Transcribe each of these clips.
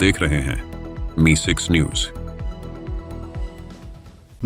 देख रहे हैं मी6 न्यूज।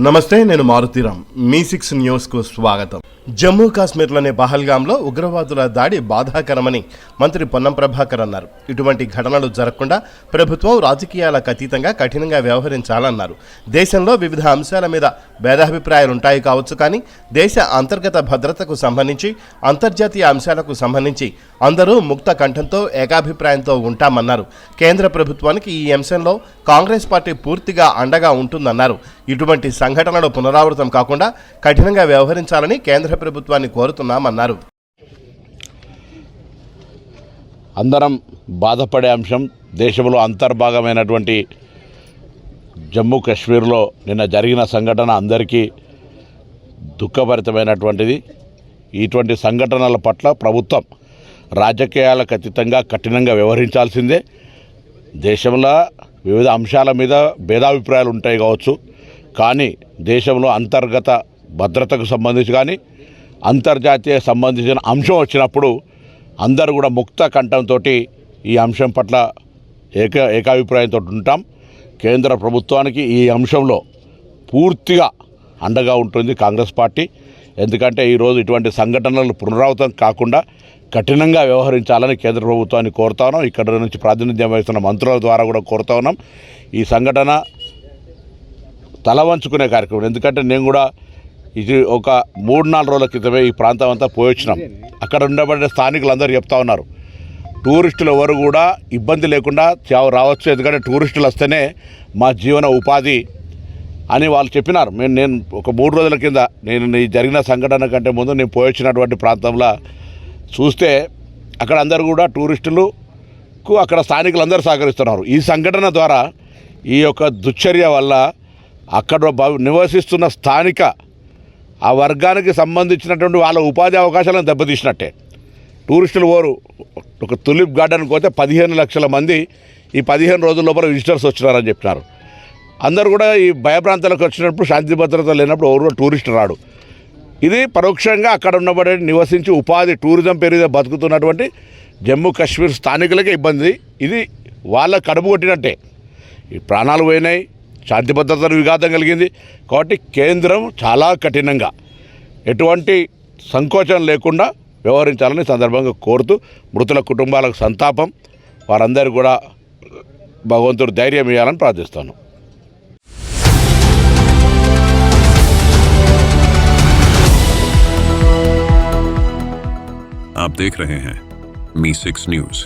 నమస్తే, నేను మారుతీరామ్. మీ6 న్యూస్కు స్వాగతం. జమ్మూ కాశ్మీర్లోని పహల్గాంలో ఉగ్రవాదుల దాడి బాధాకరమని మంత్రి పొన్నం ప్రభాకర్ అన్నారు. ఇటువంటి ఘటనలు జరగకుండా ప్రభుత్వం రాజకీయాలకు అతీతంగా కఠినంగా వ్యవహరించాలన్నారు. దేశంలో వివిధ అంశాల మీద భేదాభిప్రాయాలుంటాయి కావచ్చు, కానీ దేశ అంతర్గత భద్రతకు సంబంధించి అంతర్జాతీయ అంశాలకు సంబంధించి అందరూ ముక్త కంఠంతో ఏకాభిప్రాయంతో ఉంటామన్నారు. కేంద్ర ప్రభుత్వానికి ఈ అంశంలో కాంగ్రెస్ పార్టీ పూర్తిగా అండగా ఉంటుందన్నారు. ఇటువంటి సంఘటనలు పునరావృతం కాకుండా కఠినంగా వ్యవహరించాలని కేంద్ర ప్రభుత్వాన్ని కోరుతున్నామన్నారు. అందరం బాధపడే అంశం దేశంలో అంతర్భాగమైనటువంటి జమ్మూ కాశ్మీర్లో నిన్న జరిగిన సంఘటన అందరికీ దుఃఖభరితమైనటువంటిది. ఇటువంటి సంఘటనల పట్ల ప్రభుత్వం రాజకీయాలకు అతీతంగా కఠినంగా వ్యవహరించాల్సిందే. దేశంలో వివిధ అంశాల మీద భేదాభిప్రాయాలు ఉంటాయి కావచ్చు, కానీ దేశంలో అంతర్గత భద్రతకు సంబంధించి కానీ అంతర్జాతీయ సంబంధించిన అంశం వచ్చినప్పుడు అందరూ కూడా ముక్త కంఠంతో ఈ అంశం పట్ల ఏకాభిప్రాయంతో ఉంటాం. కేంద్ర ప్రభుత్వానికి ఈ అంశంలో పూర్తిగా అండగా ఉంటుంది కాంగ్రెస్ పార్టీ. ఎందుకంటే ఈరోజు ఇటువంటి సంఘటనలు పునరావృతం కాకుండా కఠినంగా వ్యవహరించాలని కేంద్ర ప్రభుత్వాన్ని కోరుతా ఉన్నాం. ఇక్కడ నుంచి ప్రాతినిధ్యం వహిస్తున్న మంత్రుల ద్వారా కూడా కోరుతా ఉన్నాం. ఈ సంఘటన తల వంచుకునే కార్యక్రమం. ఎందుకంటే నేను కూడా ఇది ఒక 3-4 రోజుల క్రితమే ఈ ప్రాంతం అంతా పోయొచ్చినాం. అక్కడ ఉండబడిన స్థానికులందరూ చెప్తా ఉన్నారు, టూరిస్టులు ఎవరు కూడా ఇబ్బంది లేకుండా రావచ్చు, ఎందుకంటే టూరిస్టులు వస్తేనే మా జీవన ఉపాధి అని వాళ్ళు చెప్పినారు. నేను ఒక 3 రోజుల కింద నేను ఈ జరిగిన సంఘటన కంటే ముందు నేను పోయొచ్చినటువంటి ప్రాంతంలో చూస్తే అక్కడ అందరూ కూడా టూరిస్టులకు అక్కడ స్థానికులందరూ సహకరిస్తున్నారు. ఈ సంఘటన ద్వారా ఈ యొక్క దుశ్చర్య వల్ల అక్కడ నివసిస్తున్న స్థానిక ఆ వర్గానికి సంబంధించినటువంటి వాళ్ళ ఉపాధి అవకాశాలను దెబ్బతీసినట్టే. టూరిస్టులు ఒక తులిప్ గార్డెన్కి పోతే 15 లక్షల మంది ఈ 15 రోజుల లోపల విజిటర్స్ వచ్చినారని చెప్పినారు. అందరూ కూడా ఈ భయప్రాంతాలకు వచ్చినప్పుడు శాంతి భద్రత లేనప్పుడు ఎవరు టూరిస్ట్ రాడు. ఇది పరోక్షంగా అక్కడ ఉన్నబడి నివసించి ఉపాధి టూరిజం పేరు బతుకుతున్నటువంటి జమ్మూ కాశ్మీర్ స్థానికులకే ఇబ్బంది. ఇది వాళ్ళ కడుపు కొట్టినట్టే. ఈ ప్రాణాలు పోయినాయి, శాంతి భద్రతలు విఘాతం కలిగింది. కాబట్టి కేంద్రం చాలా కఠినంగా ఎటువంటి సంకోచం లేకుండా వ్యవహరించాలని సందర్భంగా కోరుతూ మృతుల కుటుంబాలకు సంతాపం, వారందరూ కూడా భగవంతుడు ధైర్యం ఇవ్వాలని ప్రార్థిస్తాను. आप देख रहे हैं मी6 न्यूज।